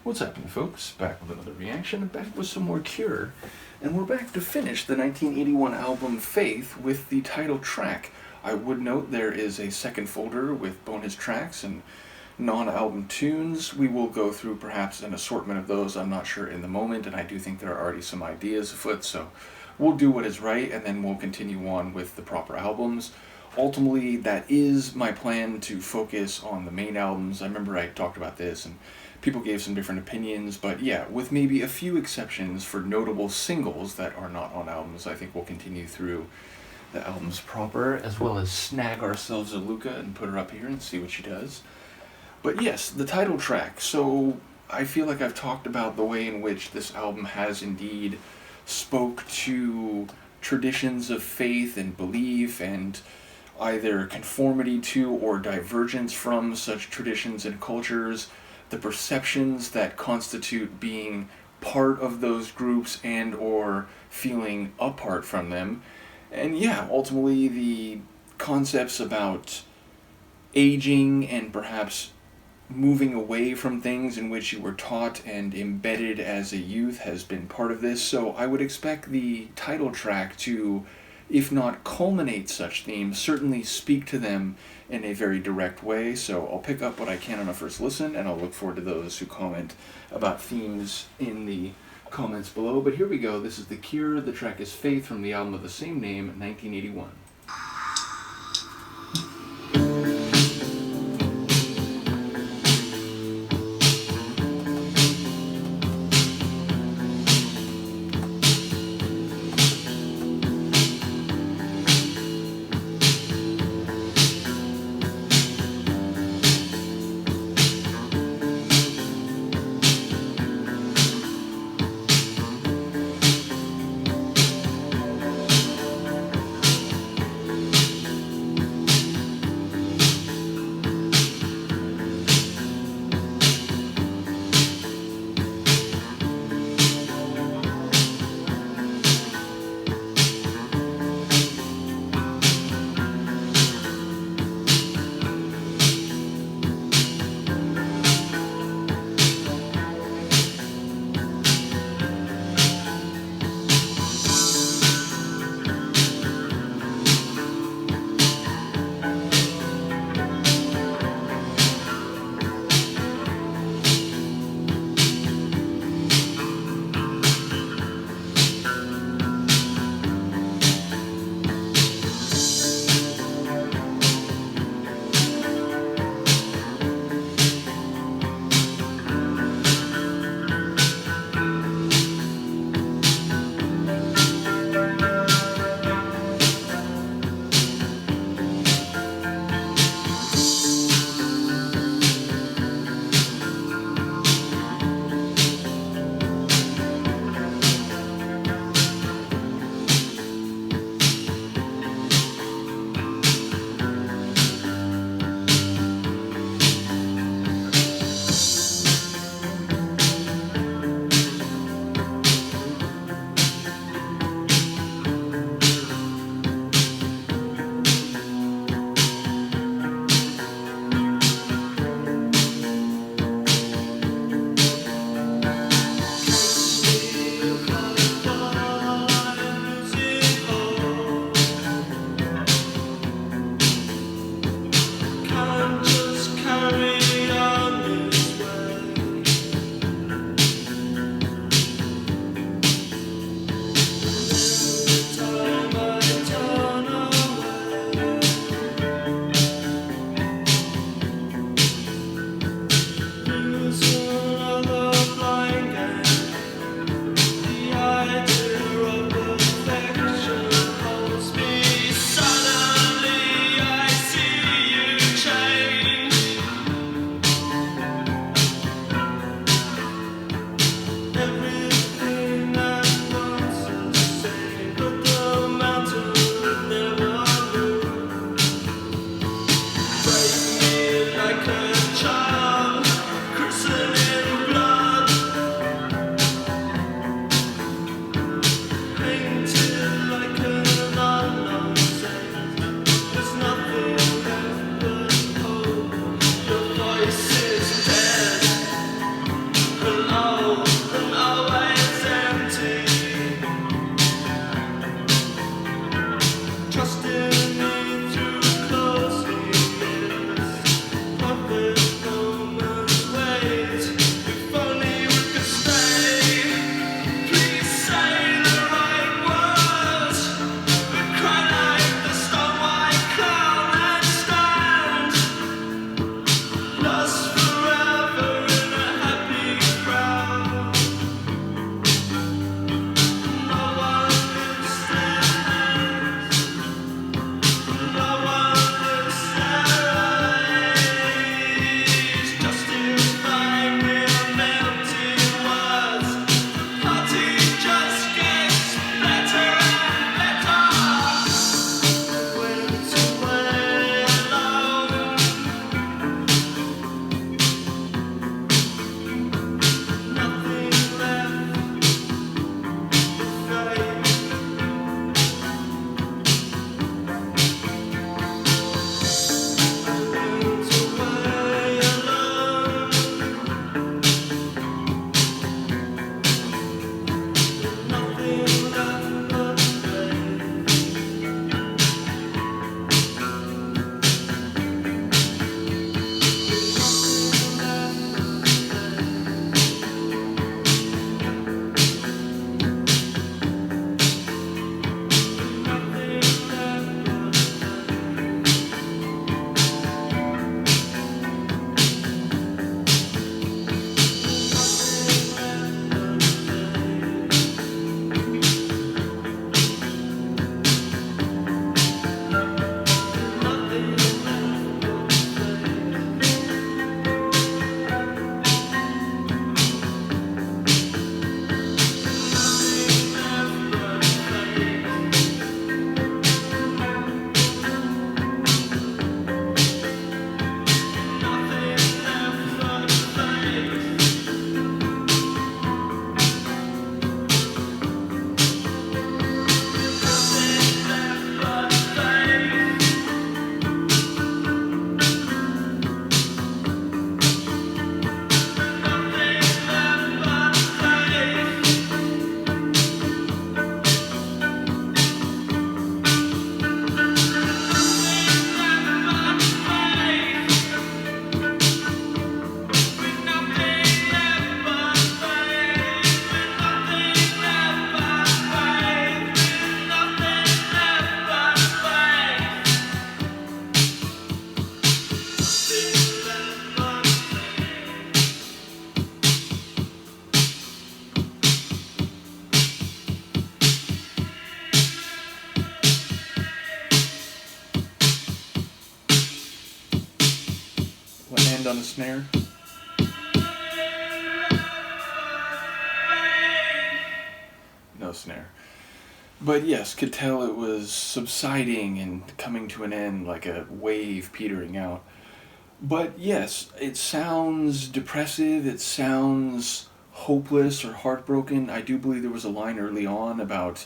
What's happening, folks? Back with another reaction and back with some more Cure. And we're back to finish the 1981 album Faith with the title track. I would note there is a second folder with bonus tracks and non-album tunes. We will go through perhaps an assortment of those, I'm not sure in the moment, and I do think there are already some ideas afoot, so we'll do what is right and then we'll continue on with the proper albums. Ultimately, that is my plan, to focus on the main albums. I remember I talked about this and people gave some different opinions, but yeah, with maybe a few exceptions for notable singles that are not on albums, I think we'll continue through the albums proper, as well as snag ourselves a Luca and put her up here and see what she does. But yes, the title track. So I feel like I've talked about the way in which this album has indeed spoke to traditions of faith and belief and either conformity to or divergence from such traditions and cultures, the perceptions that constitute being part of those groups and or feeling apart from them. And yeah, ultimately the concepts about aging and perhaps moving away from things in which you were taught and embedded as a youth has been part of this. So I would expect the title track to, if not culminate such themes, certainly speak to them in a very direct way. So I'll pick up what I can on a first listen, and I'll look forward to those who comment about themes in the comments below. But here we go. This is The Cure. The track is Faith from the album of the same name, 1981. End on the snare. No snare. But yes, could tell it was subsiding and coming to an end like a wave petering out. But yes, it sounds depressive, it sounds hopeless or heartbroken. I do believe there was a line early on about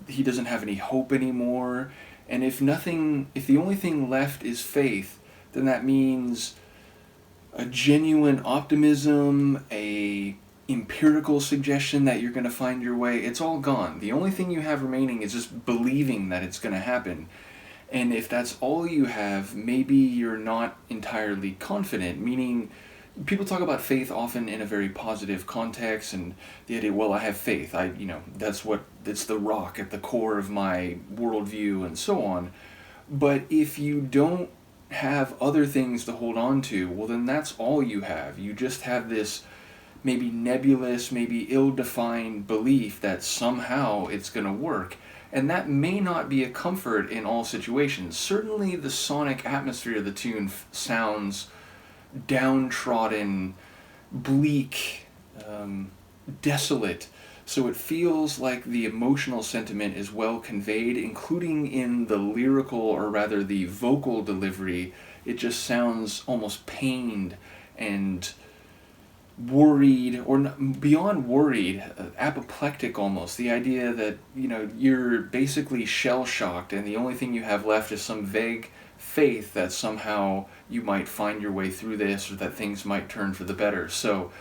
he doesn't have any hope anymore. And if the only thing left is faith, then that means a genuine optimism, a empirical suggestion that you're going to find your way. It's all gone. The only thing you have remaining is just believing that it's going to happen. And if that's all you have, maybe you're not entirely confident, meaning people talk about faith often in a very positive context and the idea, well, I have faith. It's the rock at the core of my worldview and so on. But if you don't have other things to hold on to, well, then that's all you have. You just have this maybe nebulous, maybe ill-defined belief that somehow it's going to work. And that may not be a comfort in all situations. Certainly the sonic atmosphere of the tune sounds downtrodden, bleak, desolate. So it feels like the emotional sentiment is well conveyed, including in the lyrical, or rather the vocal delivery. It just sounds almost pained and worried, or beyond worried, apoplectic almost. The idea that, you're basically shell-shocked and the only thing you have left is some vague faith that somehow you might find your way through this, or that things might turn for the better. So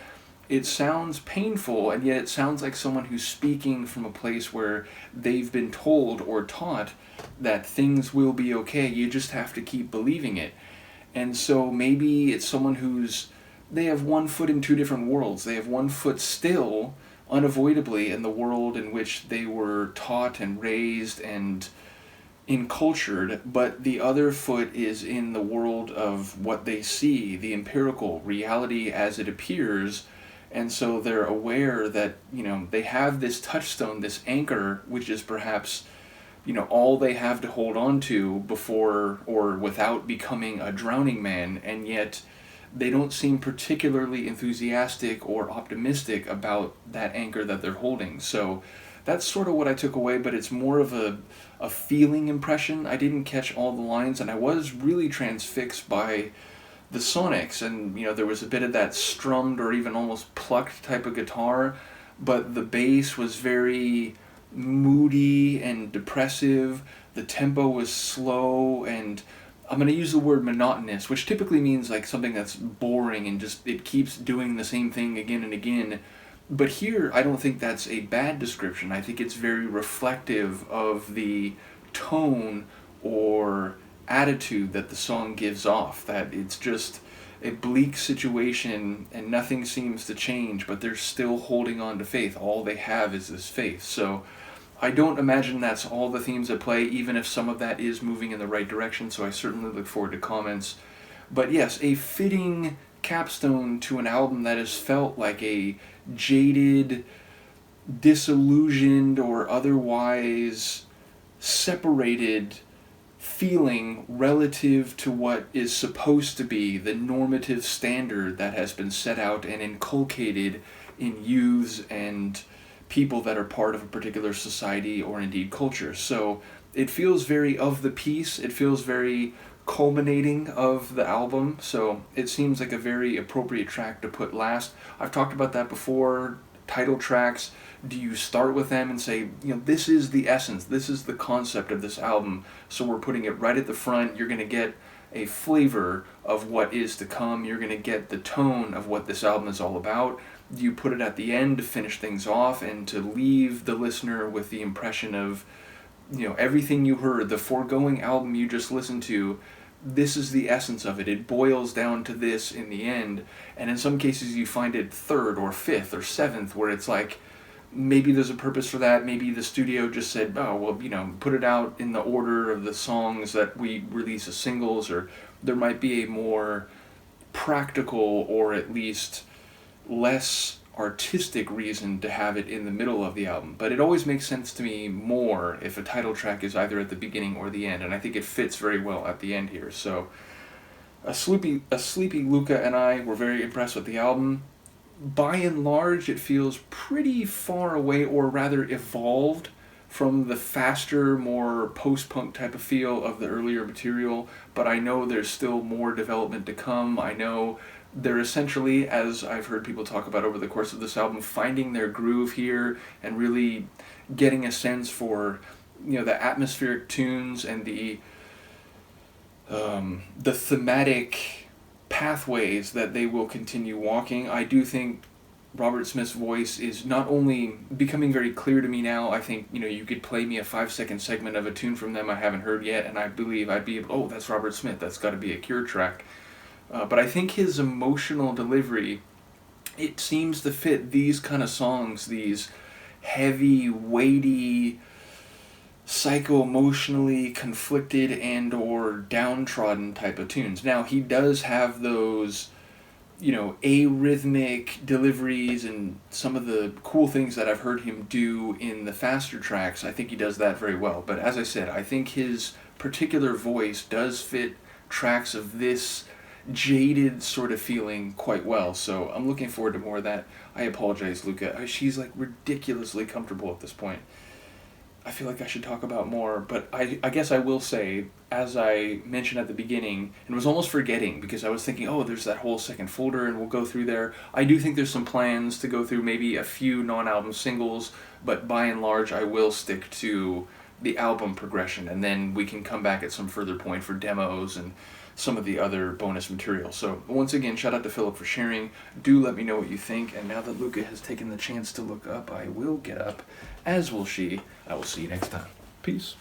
it sounds painful, and yet it sounds like someone who's speaking from a place where they've been told or taught that things will be okay. You just have to keep believing it. And so maybe it's someone they have one foot in two different worlds. They have one foot still, unavoidably, in the world in which they were taught and raised and encultured, but the other foot is in the world of what they see, the empirical reality as it appears. And so they're aware that, they have this touchstone, this anchor, which is perhaps, all they have to hold on to before or without becoming a drowning man, and yet they don't seem particularly enthusiastic or optimistic about that anchor that they're holding. So that's sort of what I took away, but it's more of a feeling impression. I didn't catch all the lines, and I was really transfixed by the sonics, and there was a bit of that strummed or even almost plucked type of guitar, but the bass was very moody and depressive. The tempo was slow, and I'm going to use the word monotonous, which typically means like something that's boring and just it keeps doing the same thing again and again. But here, I don't think that's a bad description. I think it's very reflective of the tone or attitude that the song gives off, that it's just a bleak situation and nothing seems to change, but they're still holding on to faith. All they have is this faith. So I don't imagine that's all the themes at play, even if some of that is moving in the right direction, so I certainly look forward to comments. But yes, a fitting capstone to an album that has felt like a jaded, disillusioned, or otherwise separated feeling relative to what is supposed to be the normative standard that has been set out and inculcated in youths and people that are part of a particular society or indeed culture. So it feels very of the piece, it feels very culminating of the album, so it seems like a very appropriate track to put last. I've talked about that before. Title tracks, do you start with them and say, this is the essence, this is the concept of this album, so we're putting it right at the front. You're going to get a flavor of what is to come, you're going to get the tone of what this album is all about. Do you put it at the end to finish things off and to leave the listener with the impression of, everything you heard, the foregoing album you just listened to, this is the essence of it. It boils down to this in the end. And in some cases you find it third or fifth or seventh, where it's like, maybe there's a purpose for that. Maybe the studio just said, oh, well, put it out in the order of the songs that we release as singles, or there might be a more practical or at least less artistic reason to have it in the middle of the album. But it always makes sense to me more if a title track is either at the beginning or the end, and I think it fits very well at the end here. So a sleepy Luca and I were very impressed with the album. By and large, it feels pretty far away, or rather evolved, from the faster, more post-punk type of feel of the earlier material, but I know there's still more development to come. I know they're essentially, as I've heard people talk about over the course of this album, finding their groove here and really getting a sense for, the atmospheric tunes and the thematic pathways that they will continue walking. I do think Robert Smith's voice is not only becoming very clear to me now. I think, you could play me a 5-second segment of a tune from them I haven't heard yet, and I believe I'd be able, oh, that's Robert Smith, that's got to be a Cure track. But I think his emotional delivery, it seems to fit these kind of songs, these heavy, weighty, psycho-emotionally conflicted and or downtrodden type of tunes. Now, he does have those, arrhythmic deliveries and some of the cool things that I've heard him do in the faster tracks. I think he does that very well. But as I said, I think his particular voice does fit tracks of this jaded sort of feeling quite well, so I'm looking forward to more of that. I apologize, Luca. She's like ridiculously comfortable at this point. I feel like I should talk about more, but I guess I will say, as I mentioned at the beginning, and was almost forgetting because I was thinking, oh, there's that whole second folder and we'll go through there. I do think there's some plans to go through maybe a few non-album singles, but by and large I will stick to the album progression, and then we can come back at some further point for demos and some of the other bonus material. So once again, shout out to Philip for sharing. Do let me know what you think. And now that Luca has taken the chance to look up, I will get up, as will she. I will see you next time. Peace.